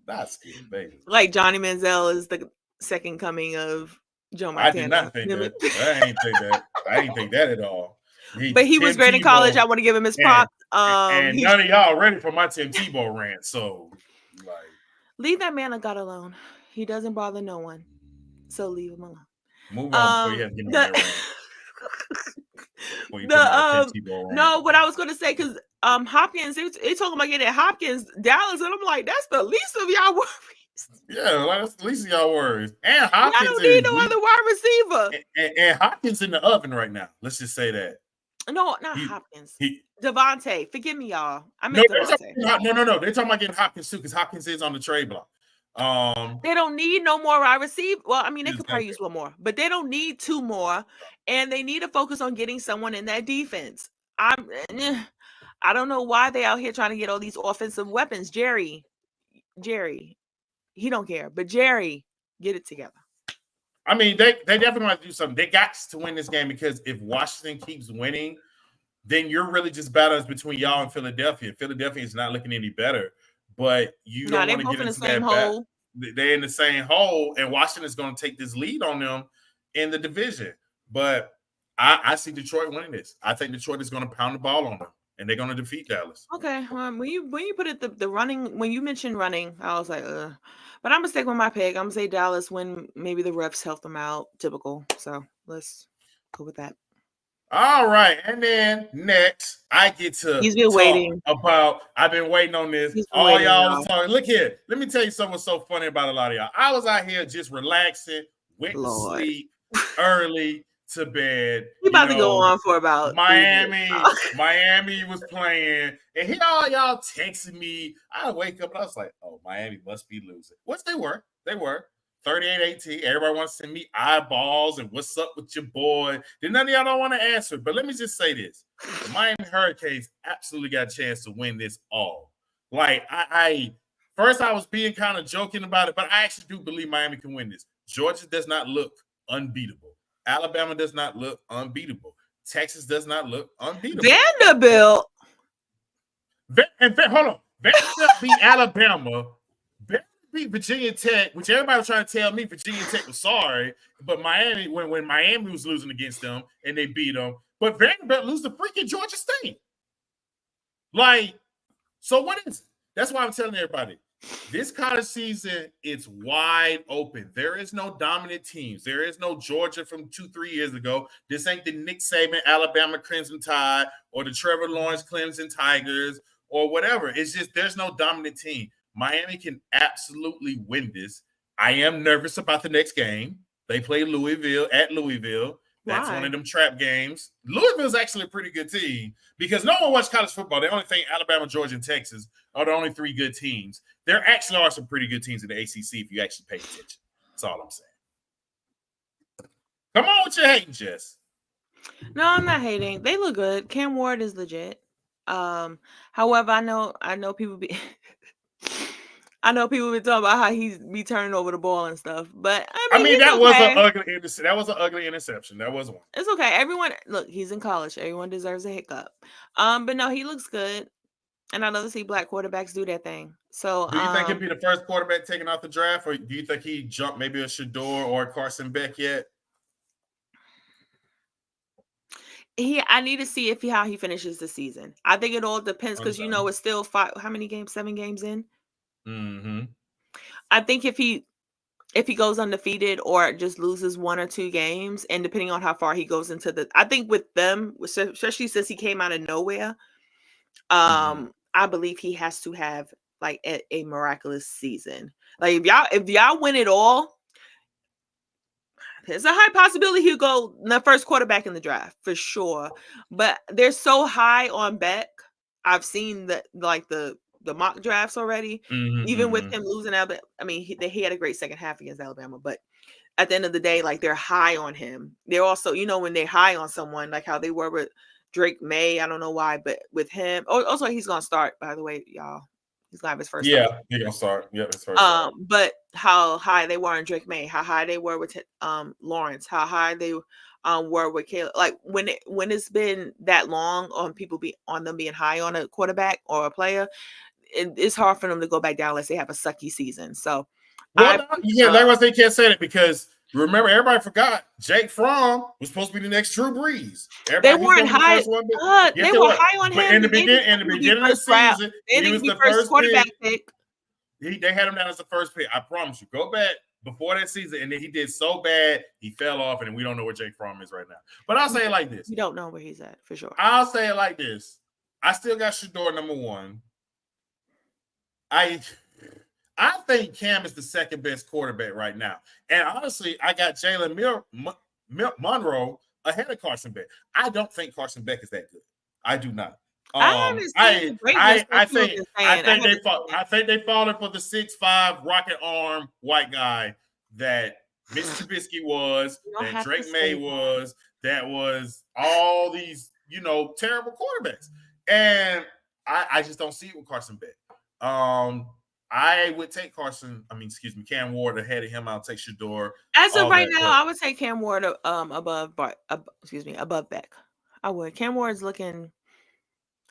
Not Skip Bayless. Like Johnny Manziel is the second coming of Joe Montana. I did not think that. I ain't think that at all. But he was great in college. I want to give him his props. And none of y'all ready for my Tim Tebow rant. So, leave that man of God alone. He doesn't bother no one. So leave him alone. Move on before you have to get on No, what I was going to say, because Hopkins, they talking about getting Hopkins, Dallas, and I'm like, that's the least of y'all worries. Yeah, that's the least of y'all worries. And Hopkins, I don't need no other wide receiver. And Hopkins in the oven right now. Let's just say that. No, not Hopkins. Devontae. Forgive me, y'all. I meant Devontae. No. They're talking about getting Hopkins too, because Hopkins is on the trade block. They don't need no more wide receiver. Well, I mean, they could probably use one more, but they don't need 2 more, and they need to focus on getting someone in that defense. I don't know why they out here trying to get all these offensive weapons. Jerry, he don't care, but Jerry, Get it together. I mean, they definitely want to do something. They got to win this game because if Washington keeps winning, then you're really just battling between y'all and Philadelphia. Philadelphia is not looking any better, but you don't want to get into that battle. They're in the same hole, and Washington is going to take this lead on them in the division. But I see Detroit winning this. I think Detroit is going to pound the ball on them, and they're going to defeat Dallas. Okay. When you put it the running, when you mentioned running, I was like, but I'm gonna stick with my pick. I'm gonna say Dallas when maybe the refs help them out. Typical. So let's go with that. All right, and then next I get to talk I've been waiting on this. All y'all was talking. Look here, let me tell you something so funny about a lot of y'all. I was out here just relaxing, went to sleep early to bed. You about to go on for about Miami. Miami was playing, and here all y'all texting me. I wake up and I was like, "Oh, Miami must be losing." Which they were. They were 38-18. Everybody wants to send me eyeballs and what's up with your boy. Then none of y'all don't want to answer. But let me just say this: the Miami Hurricanes absolutely got a chance to win this all. Like I first I was being kind of joking about it, but I actually do believe Miami can win this. Georgia does not look unbeatable. Alabama does not look unbeatable. Texas does not look unbeatable. Vanderbilt. Hold on. Vanderbilt beat Alabama. Vanderbilt beat Virginia Tech, which everybody was trying to tell me Virginia Tech was sorry. But Miami, when Miami was losing against them and they beat them, but Vanderbilt lose to freaking Georgia State. Like, so what is it? That's why I'm telling everybody. This college season, it's wide open. There is no dominant teams. There is no Georgia from 2-3 years ago. This ain't the Nick Saban Alabama Crimson Tide or the Trevor Lawrence Clemson Tigers or whatever. It's just there's no dominant team. Miami can absolutely win this. I am nervous about the next game. They play Louisville at Louisville. That's one of them trap games. Louisville's actually a pretty good team because no one watches college football. They only think Alabama, Georgia, and Texas are the only three good teams. There actually are some pretty good teams in the ACC if you actually pay attention. That's all I'm saying. Come on with your hating, Jess. No, I'm not hating. They look good. Cam Ward is legit. However, I know people be I know people been talking about how he's be turning over the ball and stuff, but I mean that was an ugly interception. That was one. It's okay. Everyone, look, he's in college. Everyone deserves a hiccup. But no, he looks good, and I love to see black quarterbacks do that thing. So, do you think he'd be the first quarterback taken off the draft, or do you think he jumped maybe a Shedeur or a Carson Beck yet? I need to see how he finishes the season. I think it all depends because it's still 7 games in. Mm-hmm. I think if he goes undefeated or just loses 1 or 2 games, and depending on how far he goes into I think with them, especially since he came out of nowhere, I believe he has to have like a miraculous season. Like if y'all win it all, there's a high possibility he'll go the first quarterback in the draft for sure. But they're so high on Beck. I've seen the mock drafts already, even with him losing Alabama. I mean, he had a great second half against Alabama, but at the end of the day, like they're high on him. They're also, when they're high on someone, like how they were with Drake May. I don't know why, but with him, also he's gonna start. By the way, y'all, he's gonna have his first. Yeah, he's gonna start. Yeah, his first. But how high they were on Drake May, how high they were with Lawrence, how high they were with Caleb. Like when it's been that long on people them being high on a quarterback or a player, it's hard for them to go back down unless they have a sucky season. So, likewise they can't say that because remember, everybody forgot Jake Fromm was supposed to be the next Drew Brees. They weren't high. They were high on him. But in the beginning of the season, he was the first quarterback pick. They had him down as the first pick. I promise you. Go back before that season, and then he did so bad he fell off, and we don't know where Jake Fromm is right now. But I'll say it like this: we don't know where he's at for sure. I'll say it like this: I still got Shedeur number 1. I think Cam is the second best quarterback right now. And honestly, I got Jalen Monroe ahead of Carson Beck. I don't think Carson Beck is that good. I do not. I think they fallen for the 6'5" rocket arm white guy that Mitch Trubisky was, that Drake May was, that was all these, terrible quarterbacks. And I just don't see it with Carson Beck. I would take Cam Ward ahead of him. I'll take Shedeur. As of right now, I would take Cam Ward above Beck. I would. Cam Ward's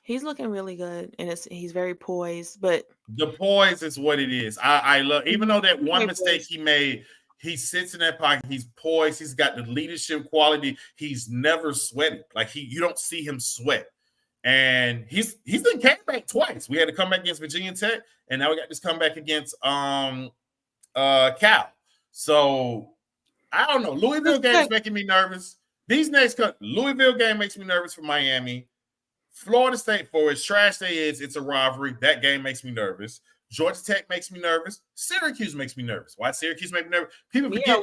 he's looking really good, and he's very poised. But the poise is what it is. I love, even though that one mistake he made, he sits in that pocket. He's poised. He's got the leadership quality. He's never sweated. Like you don't see him sweat. And he's been came back twice. We had to come back against Virginia Tech, and now we got this comeback against Cal. So I don't know. Louisville game is making me nervous. Louisville game makes me nervous for Miami. Florida State, for as trash they is, it's a rivalry. That game makes me nervous. Georgia Tech makes me nervous. Syracuse makes me nervous. Why Syracuse make me nervous? People forget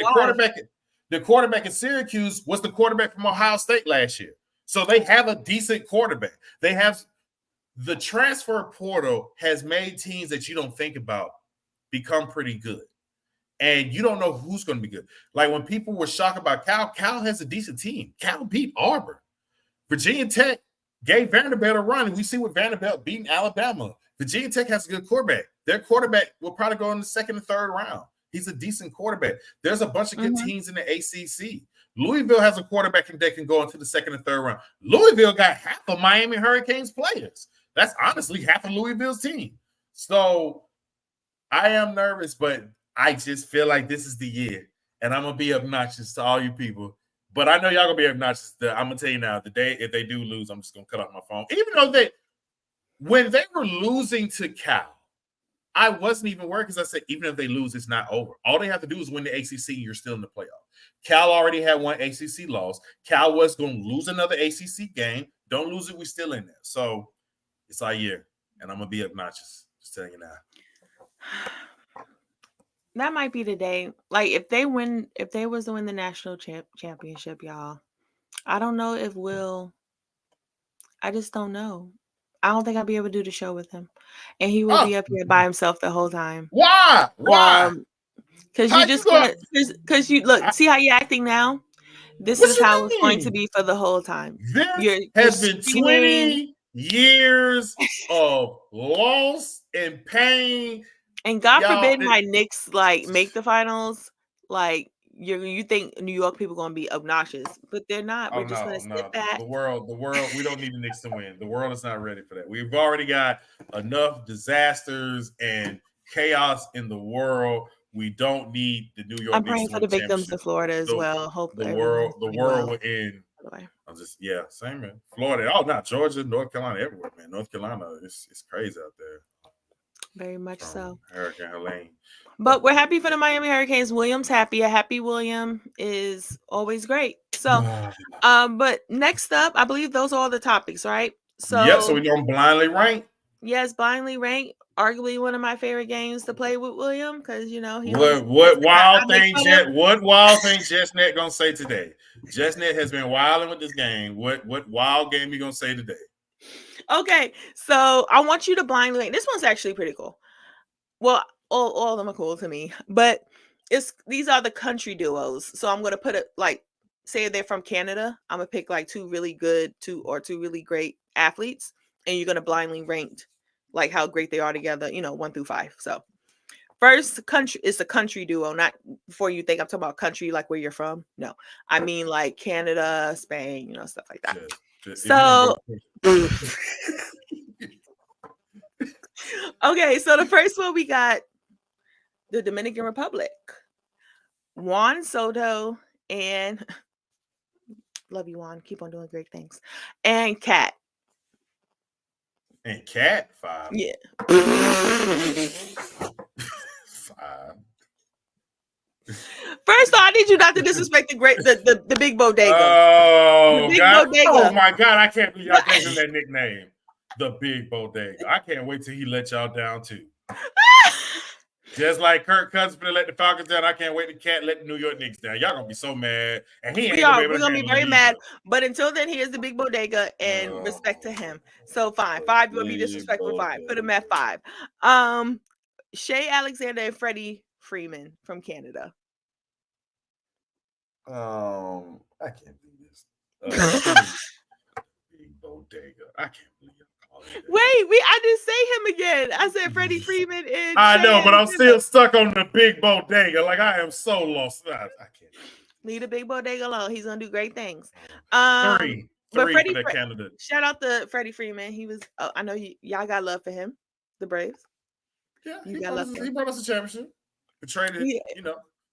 the quarterback in Syracuse was the quarterback from Ohio State last year. So they have a decent quarterback. They have the transfer portal has made teams that you don't think about become pretty good. And you don't know who's going to be good. Like when people were shocked about Cal has a decent team. Cal beat Auburn. Virginia Tech gave Vanderbilt a run, and we see what Vanderbilt beating Alabama. Virginia Tech has a good quarterback. Their quarterback will probably go in the second and third round. He's a decent quarterback. There's a bunch of good teams in the ACC. Louisville has a quarterback that can go into the second and third round. Louisville got half of Miami Hurricanes players. That's honestly half of Louisville's team. So I am nervous, but I just feel like this is the year, and I'm going to be obnoxious to all you people. But I know y'all going to be obnoxious. I'm going to tell you now, the day if they do lose, I'm just going to cut off my phone. Even though when they were losing to Cal, I wasn't even worried because I said, even if they lose, it's not over. All they have to do is win the ACC, and you're still in the playoff. Cal already had one ACC loss. Cal was going to lose another ACC game. Don't lose it. We're still in there. So it's our year, and I'm going to be obnoxious. Just telling you now. That might be the day. Like if they was to win the national championship, y'all, I don't know if I just don't know. I don't think I'll be able to do the show with him, and he will be up here by himself the whole time. Why? Because you just because you look, see how you're acting now. This is how it's going to be for the whole time. This has been 20 years of loss and pain. And God forbid my Knicks make the finals. Like you think New York people gonna be obnoxious, but they're not. We're just gonna sit back. The world. We don't need the Knicks to win. The world is not ready for that. We've already got enough disasters and chaos in the world. We don't need the New York. I'm praying for the victims of Florida as well. Hope the world will end. I'm just same man. Florida. Oh, not Georgia, North Carolina, everywhere, man. North Carolina, it's crazy out there. Very much so. Hurricane Helene. But we're happy for the Miami Hurricanes. William's happy. A happy William is always great. So, but next up, I believe those are all the topics, right? So so we're going blindly rank. Yes, blindly rank. Arguably one of my favorite games to play with William because he what wild thing JessNet gonna say today? JessNet has been wilding with this game. What wild game you gonna say today? Okay, so I want you to blindly rank. This one's actually pretty cool. Well, all of them are cool to me, but these are the country duos. So I'm gonna put it say they're from Canada. I'm gonna pick two really good, two really great athletes, and you're gonna blindly rank how great they are together. 1 through 5. So first country is a country duo. Not before you think I'm talking about country where you're from. No, I mean Canada, Spain, stuff like that. So okay, so the first one we got the Dominican Republic. Juan Soto and love you, Juan. Keep on doing great things. And Cat. And Cat 5. Yeah. 5. First of all, I need you not to disrespect the big bodega. Oh, bodega. Oh my God! I can't believe y'all gave him that nickname, the big bodega. I can't wait till he let y'all down too. Just like Kirk Cousins let the Falcons down, I can't wait to Cat let the New York Knicks down. Y'all gonna be so mad, and we're gonna be very mad. But until then, he is the big bodega, and respect to him. So fine, 5 will be disrespectful. Fine, put him at 5. Shea Alexander and Freddie Freeman from Canada. I can't believe this. Big bodega. I can't believe y'all call it I didn't say him again. I said Freddie Freeman and I know, but I'm still stuck on the big bodega. Like I am so lost. I can't. Leave the big bodega alone. He's gonna do great things. Three but for Freddie, the candidate. Shout out to Freddie Freeman. He was. I know y'all got love for him, the Braves. Yeah, he brought us a championship. We traded,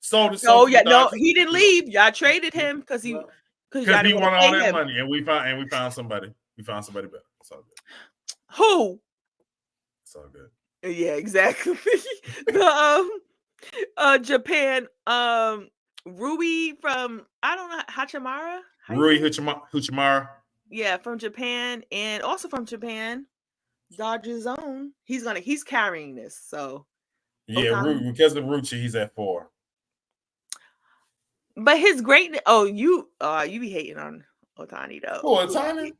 sold his. Oh yeah, no, he didn't leave. Y'all traded him because he wanted all that money, and we found somebody. We found somebody better. It's all good. Who? It's all good. Yeah, exactly. The Japan Rui from Hachimura. Rui Hachimura. Yeah, from Japan, and also from Japan, Dodgers own. He's carrying this. So yeah, because of Ruchi, he's at 4. But his greatness. Oh, you be hating on Ohtani though. Oh, Ohtani.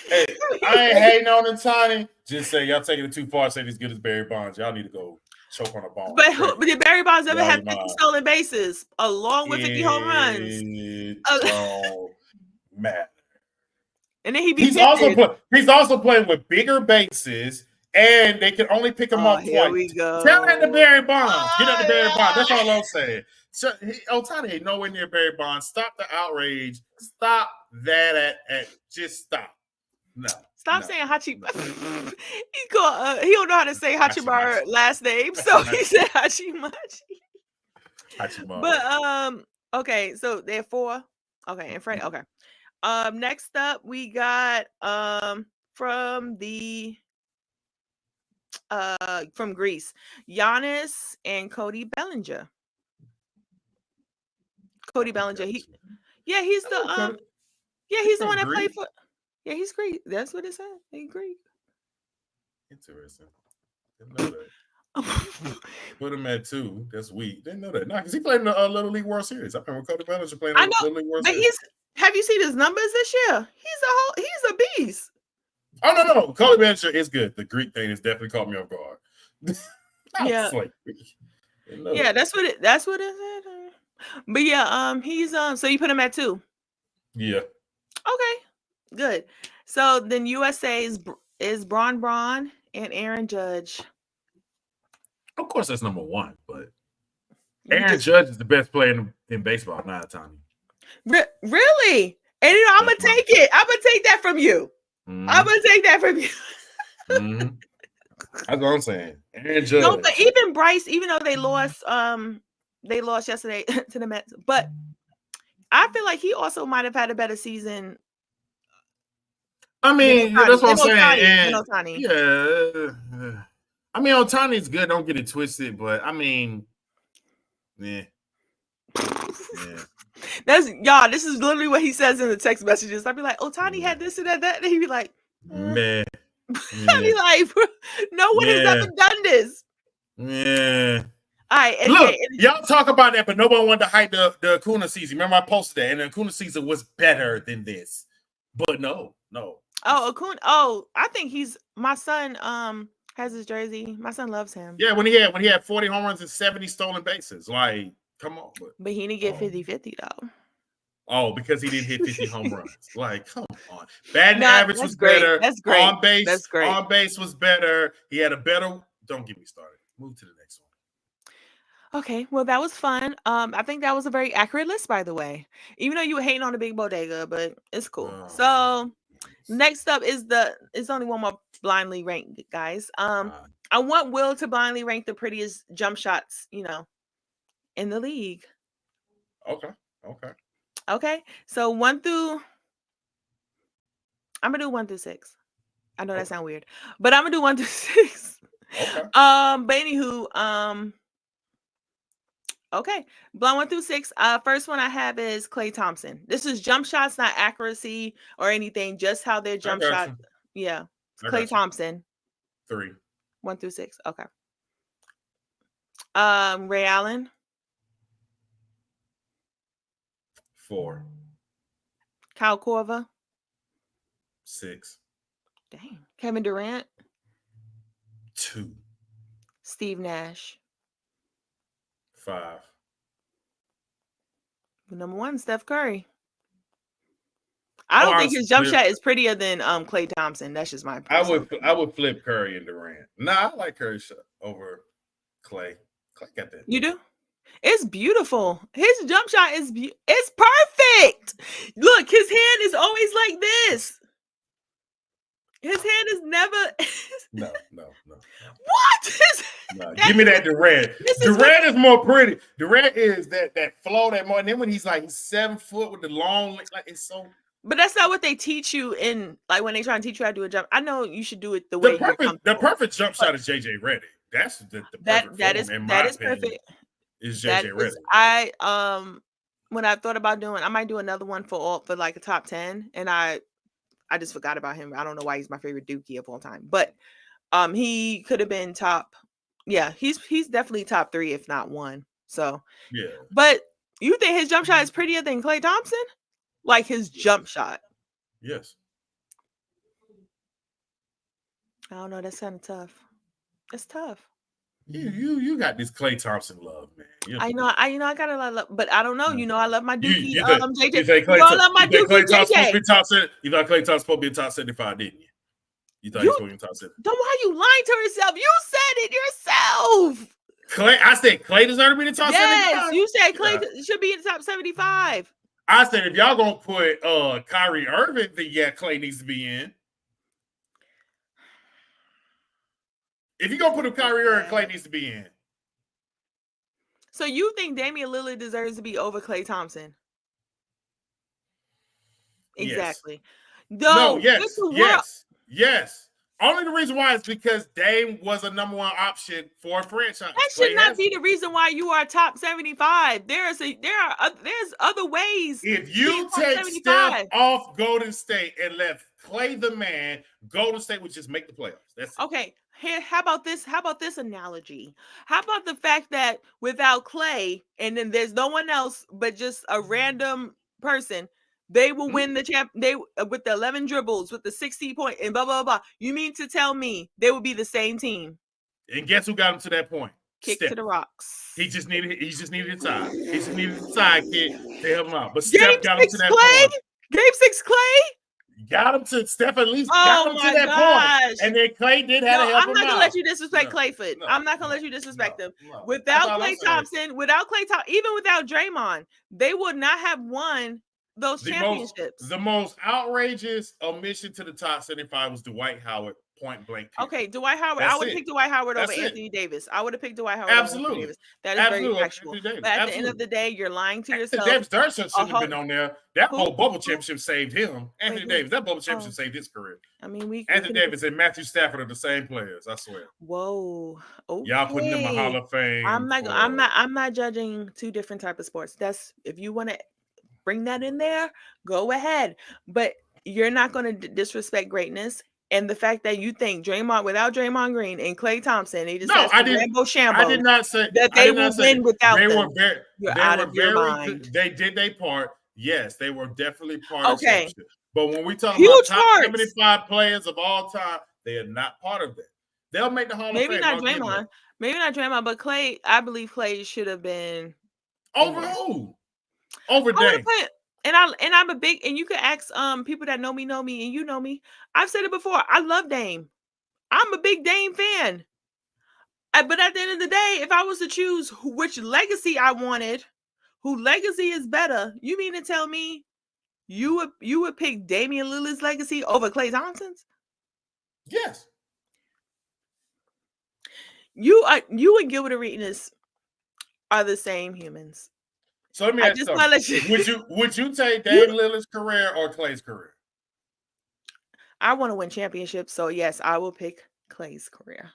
Hey, I ain't hating on Ohtani. Just say y'all taking it too far. Say he's good as Barry Bonds. Y'all need to go choke on a ball. But did Barry Bonds ever have 50 stolen bases along with 50 home runs? Don't matter. And then he's also playing with bigger bases, and they can only pick him up here twice. We go. Tell that to Barry Bonds. Get up to Barry Bonds. That's all I'm saying. So Ohtani ain't nowhere near Barry Bonds. Stop the outrage. Stop that just stop. No. Stop saying Hachimura. He don't know how to say Hachimura last name, so he said Hachimura. But okay, so they're 4. Okay, and Freddie. Okay. Next up we got from Greece, Giannis and Cody Bellinger. Cody Bellinger. He's the one that played for. Yeah, he's Greek. That's what it said. He's Greek. Interesting. Didn't know that. Put him at 2. That's weak. Didn't know that. No, because he played in the Little League World Series. I remember Cody Bellinger playing in the Little League World Series. Have you seen his numbers this year? He's a beast. Oh no. Cody Bellinger is good. The Greek thing has definitely caught me off guard. Yeah. Yeah, that's what it said. But yeah, he's so you put him at 2. Yeah. Okay. Good. So then USA is Braun and Aaron Judge. Of course, that's number 1, but Aaron Judge is the best player in baseball, not Ohtani. Really? And I'm gonna take it. I'm gonna take that from you. Mm-hmm. I'm gonna take that from you. Mm-hmm. That's what I'm saying. Aaron Judge. No, but even Bryce, even though they lost yesterday to the Mets, but I feel like he also might have had a better season. I mean, that's what I'm saying. Yeah. I mean, Ohtani's good. Don't get it twisted, but I mean, yeah. That's y'all. This is literally what he says in the text messages. I'd be like, Ohtani had this and that, and he'd be like, man. I'd be like, no one has ever done this. Yeah. All right. Look, y'all talk about that, but nobody wanted to hype the Acuna season. Remember, I posted that, and the Acuna season was better than this. But no. Oh, Acuna. Oh, I think my son has his jersey. My son loves him. Yeah, when he had 40 home runs and 70 stolen bases. Like, come on. But he didn't get 50-50 though. Oh, because he didn't hit 50 home runs. Like, come on. Batting average was better. That's great. On base, that's great. On base was better. He had a better. Don't get me started. Move to the next one. Okay, well, that was fun. I think that was a very accurate list, by the way. Even though you were hating on the big bodega, but it's cool. So next up it's only one more blindly ranked, guys. I want Will to blindly rank the prettiest jump shots, in the league. Okay. So 1 through. I'm gonna do 1 through 6. I know that sounds weird, but I'm gonna do 1 through 6. Okay. But anywho, okay. Blind 1 through 6. First one I have is Klay Thompson. This is jump shots, not accuracy or anything, just how their jump shot. Yeah. Klay Thompson. 3. 1 through 6. Okay. Ray Allen. 4. Kyle Korver. 6. Dang. Kevin Durant. 2. Steve Nash. 5. Number 1, Steph Curry. I don't think his jump shot is prettier than Klay Thompson. That's just my personal. I would flip Curry and Durant. Nah, I like Curry's shot over Klay. Klay got that. You do? It's beautiful. His jump shot is it's perfect. Look, his hand is always like this. His hand is never. No. What? No, give me that Durant. Durant is more pretty. Durant is that flow that more. And then when he's 7 foot with the long, like it's so. But that's not what they teach you in when they try and teach you how to do a jump. I know you should do it the way the perfect jump shot is JJ Redick. That's the perfect that is perfect. Is JJ Redick. When I thought about doing, I might do another one for a top 10, and I just forgot about him. I don't know why he's my favorite Dookie of all time, but he could have been top. Yeah, he's definitely top 3, if not 1. So yeah. But you think his jump shot is prettier than Klay Thompson? Like his jump shot? Yes. I don't know. That's kind of tough. It's tough. You got this Klay Thompson love, man. I know. I got a lot of love, but I don't know. I love my Dookie. JJ. You think Klay Thompson? You thought Klay Thompson supposed to be in top 75, didn't you? You thought he was going to be in top 7. Then why are you lying to yourself? You said it yourself. I said Klay deserves to be in the top 75. Yes, you said Klay should be in the top 75. I said if y'all gonna put Kyrie Irving, then yeah, Klay needs to be in. If you're gonna put a Kyrie Irving, Klay needs to be in. So you think Damian Lillard deserves to be over Klay Thompson? Exactly. Yes. No, yes. Only the reason why is because Dame was a number 1 option for a franchise. That should not be the reason why you are top 75. There's other ways. If you take Steph off Golden State and left Klay the man, Golden State would just make the playoffs. That's okay. Here, how about this analogy? How about the fact that without Klay, and then there's no one else but just a random person, they will win the champ. They with the 11 dribbles, with the 60 point, and blah blah blah. You mean to tell me they would be the same team? And guess who got him to that point? Kick Steph. To the rocks. He just needed a side. He just needed a sidekick to help him out. But Steph got him to that point. Game 6 Klay got him to Steph at least got him to that point. And then Klay did have to help him out. I'm not gonna let you disrespect Clayfoot. I'm not gonna let you disrespect him. Without Klay Thompson, even without Draymond, they would not have won those championships. The most outrageous omission to the top 75 was Dwight Howard, point blank. Okay, Dwight Howard. I would pick Dwight Howard over Anthony Davis. I would have picked Dwight Howard over Anthony Davis. That is very factual. But at the end of the day, you're lying to yourself. Davis shouldn't have been on there. That whole bubble championship saved him. Anthony Davis, that bubble championship saved his career. I mean, Anthony Davis and Matthew Stafford are the same players. I swear. Whoa. Okay. Y'all putting them in Hall of Fame. I'm not judging 2 different types of sports. That's if you want to bring that in there, go ahead. But you're not going to disrespect greatness. And the fact that you think without Draymond Green and Klay Thompson, they just Rambo Shambo. I did not say that they will win without them. You're out of your mind. They did their part. Yes, they were definitely part of it. But when we talk about top 75 players of all time, they are not part of that. They'll make the Hall of Fame. Maybe not Draymond, but Klay. I believe Klay should have been over who? Over Dame. And I'm a big, and you can ask people that know me, and you know me. I've said it before. I love Dame. I'm a big Dame fan. But at the end of the day, if I was to choose which legacy I wanted, who legacy is better, you mean to tell me you would pick Damian Lillard's legacy over Klay Thompson's? Yes. You and Gilbert Arenas are the same humans. So let me ask you, would you take Damian Lillard's career or Klay's career? I want to win championships, so yes, I will pick Klay's career.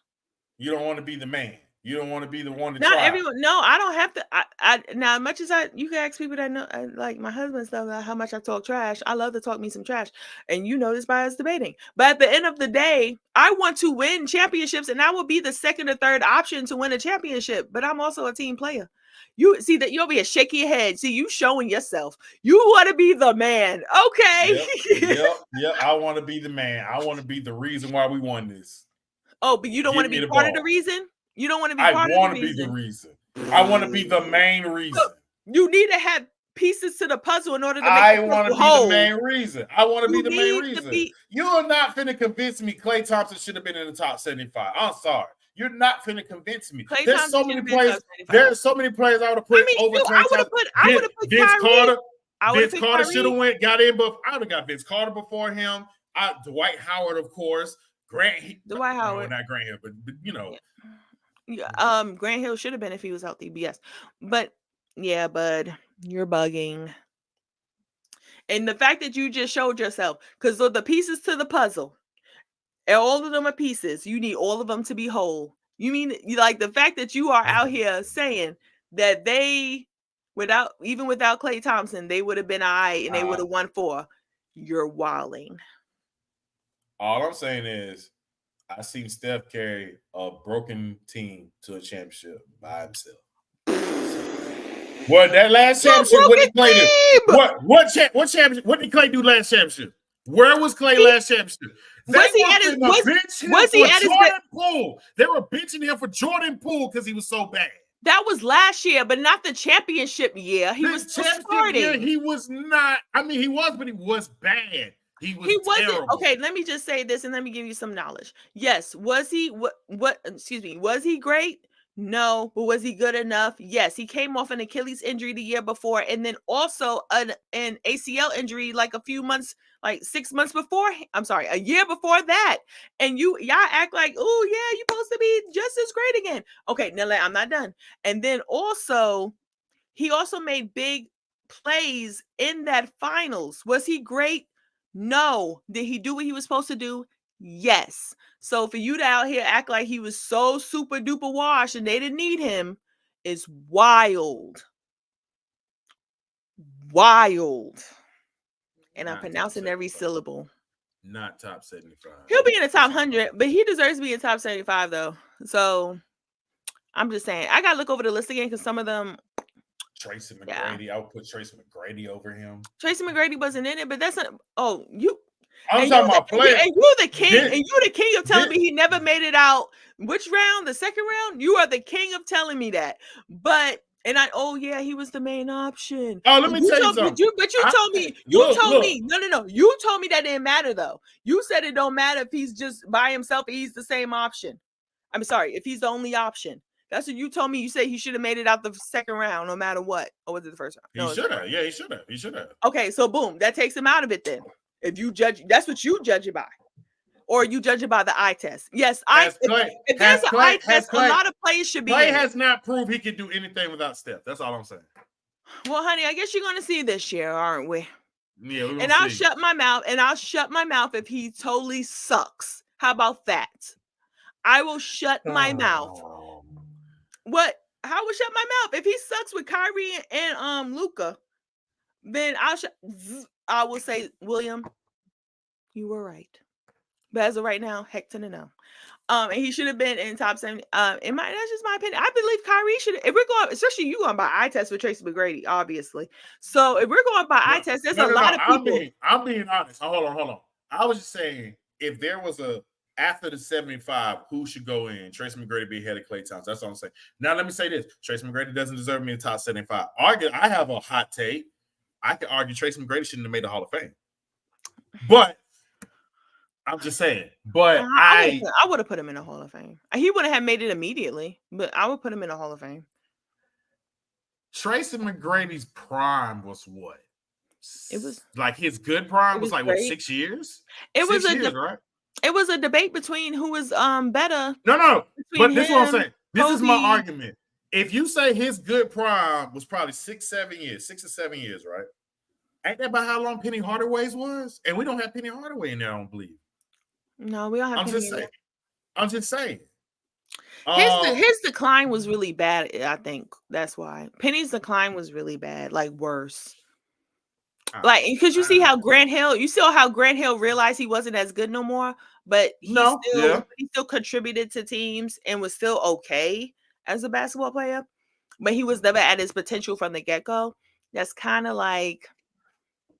You don't want to be the man. You don't want to be the one to not try. Everyone. No, I don't have to. I now, as much as you can ask people that know, like my husband and stuff, how much I talk trash. I love to talk me some trash, and you know this by us debating. But at the end of the day, I want to win championships, and I will be the second or third option to win a championship. But I'm also a team player. You see that you'll be shaking your head. See, you showing yourself. You want to be the man. Okay. Yep. I want to be the man. I want to be the reason why we won this. Oh, but you don't want to be part of the reason? You don't want to be part of the reason? I want to be the reason. I want to be the main reason. You need to have pieces to the puzzle in order to make I the want to puzzle be the main reason. I want to be the main need to reason. You're not finna convince me Klay Thompson should have been in the top 75. I'm sorry. You're not finna convince me. Klay There's Thompson so should many have been players. top 75. There's so many players I would have put over Klay Thompson. I would have put Vince Kyrie. Carter. I would have Vince picked Carter Kyrie. should have got in, but I would have got Vince Carter before him. Dwight Howard, of course. Dwight Howard. No, not Grant Hill, but you know. Yeah. Grant Hill should have been if he was healthy. Yes. But yeah, bud, you're bugging. And the fact that you just showed yourself, because the pieces to the puzzle, and all of them are pieces. You need all of them to be whole. You mean like the fact that you are out here saying that without Klay Thompson, they would have been all right and they would have won 4. You're wilding. All I'm saying is I seen Steph carry a broken team to a championship by himself. Well, that last championship, what did Klay do? What championship? What did Klay do last championship? Where was Klay last championship? Was he at his Poole? They were benching him for Jordan Poole because he was so bad. That was last year, but not the championship year. He was starting. Year, he was not. I mean, he was, but he was bad. He wasn't terrible. Okay, let me just say this and let me give you some knowledge. Yes, was he was he great? No, but was he good enough? Yes, he came off an Achilles injury the year before, and then also an ACL injury like a few months, like 6 months before. I'm sorry, a year before that. And y'all act like, oh yeah, you're supposed to be just as great again. Okay, now I'm not done. And then also, he also made big plays in that finals. Was he great? No. Did he do what he was supposed to do? Yes. So for you to out here act like he was so super duper washed and they didn't need him is wild. Wild. And I'm pronouncing every syllable. Not top 75. He'll be in the top 100, but he deserves to be in top 75 though. So I'm just saying, I gotta look over the list again because some of them. Tracy McGrady, I would put Tracy McGrady over him. Tracy McGrady wasn't in it, but that's not. I'm talking about players. And you're the king. And you're the king of telling me he never made it out. Which round? The second round? You are the king of telling me that. But he was the main option. Oh, let me tell you something. But you told me. No. You told me that didn't matter though. You said it don't matter if he's just by himself. He's the same option. I'm sorry, if he's the only option. That's what you told me. You said he should have made it out the second round, no matter what. Or was it the first round? No, he should have. Yeah, he should have. He should have. Okay, so boom, that takes him out of it then. If you judge, that's what you judge it by, or you judge it by the eye test. Yes, if there's an eye test, a lot of players should be. Klay has not proved he can do anything without Steph. That's all I'm saying. Well, honey, I guess you're going to see this year, aren't we? Yeah, and I'll shut my mouth. And I'll shut my mouth if he totally sucks. How about that? I will shut my mouth. What? How will shut my mouth if he sucks with Kyrie and Luka? Then I will say, William, you were right. But as of right now, heck to the no. And he should have been in top 70. That's just my opinion. I believe Kyrie should. If we're going, especially you going by eye test with Tracy McGrady, obviously. So if we're going by eye test, there's a lot of people. I'm being honest. Hold on. I was just saying, if there was after the 75, who should go in? Tracy McGrady be ahead of Klay Thompson. That's all I'm saying. Now let me say this: Tracy McGrady doesn't deserve me in the top 75. I have a hot take. I could argue Tracy McGrady shouldn't have made the Hall of Fame. But I'm just saying. But I would have put him in the Hall of Fame. He wouldn't have made it immediately, but I would put him in the Hall of Fame. Tracy McGrady's prime was what? It was like his good prime was like great. What, 6 years? It was right? It was a debate between who was better. No. But this is what I'm saying. This is my argument. If you say his good prime was probably 6 or 7 years, right? Ain't that about how long Penny Hardaway's was? And we don't have Penny Hardaway in there, I don't believe. No, we don't have Penny. I'm just saying. His decline was really bad, I think. That's why. Penny's decline was really bad, like worse. Like, because you see how Grant Hill realized he wasn't as good no more, but he still contributed to teams and was still okay as a basketball player, but he was never at his potential from the get-go. That's kind of like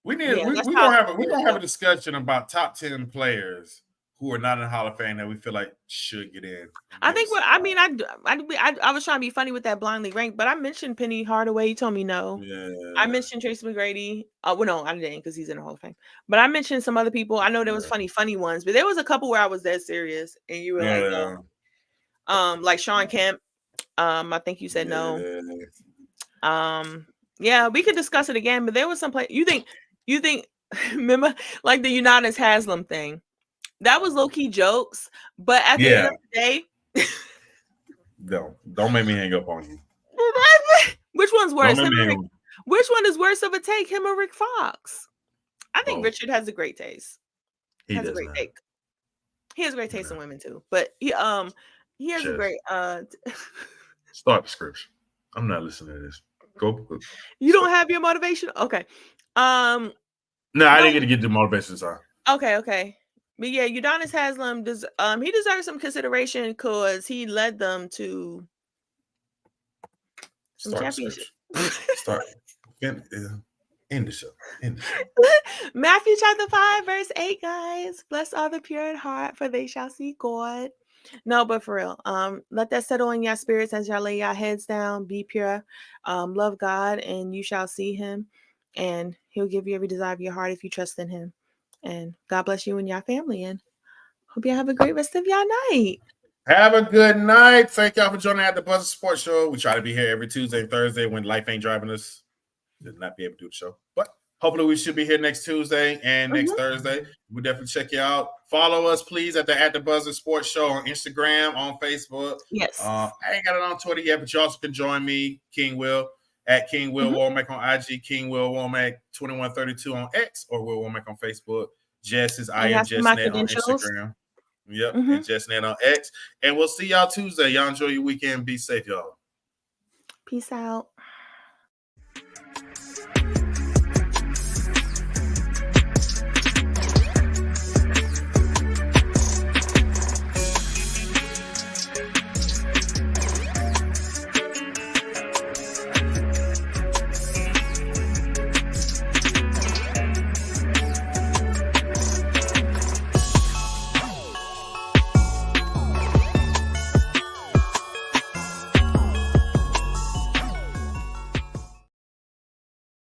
we're gonna have a discussion about top 10 players who are not in the Hall of Fame that we feel like should get in. I think I was trying to be funny with that blindly ranked, but I mentioned Penny Hardaway. You told me no. Yeah. I mentioned Tracy McGrady. Well, no, I didn't because he's in the Hall of Fame. But I mentioned some other people. I know there was funny ones, but there was a couple where I was dead serious, and you were like Sean Kemp. I think you said no. Yeah, we could discuss it again, but there was some play. You think? Remember, like the Udonis Haslem thing? That was low key jokes, but at the end of the day, don't make me hang up on you. Which one's worse? Which one is worse of a take, him or Rick Fox? I think Richard has a great taste. He has a great take. He has great taste in women too, but he has a great start the scripture. I'm not listening to this. Go. You don't have your motivation? Okay. No, I didn't get the motivation side. Okay. But yeah, Udonis Haslem he deserves some consideration because he led them to some championship. Start. End the show. Matthew chapter 5, verse 8, guys. Blessed are the pure in heart, for they shall see God. No, but for real, let that settle in your spirits as y'all lay your heads down. Be pure, love God, and you shall see Him, and He'll give you every desire of your heart if you trust in Him. And God bless you and your family, and hope you have a great rest of your night. Have a good night. Thank y'all for joining at the Buzzer Sports Show. We try to be here every Tuesday and Thursday when life ain't driving us. Did not be able to do the show, but hopefully we should be here next Tuesday and next Thursday. We'll definitely check you out. Follow us, please, at the Buzzer Sports Show on Instagram, on Facebook. Yes. I ain't got it on Twitter yet, but you also can join me, King Will, at King Will Womack on IG, King Will Womack 2132 on X, or Will Womack on Facebook. Jess is I am JessNet on Instagram. Yep, and JessNet on X. And we'll see y'all Tuesday. Y'all enjoy your weekend. Be safe, y'all. Peace out.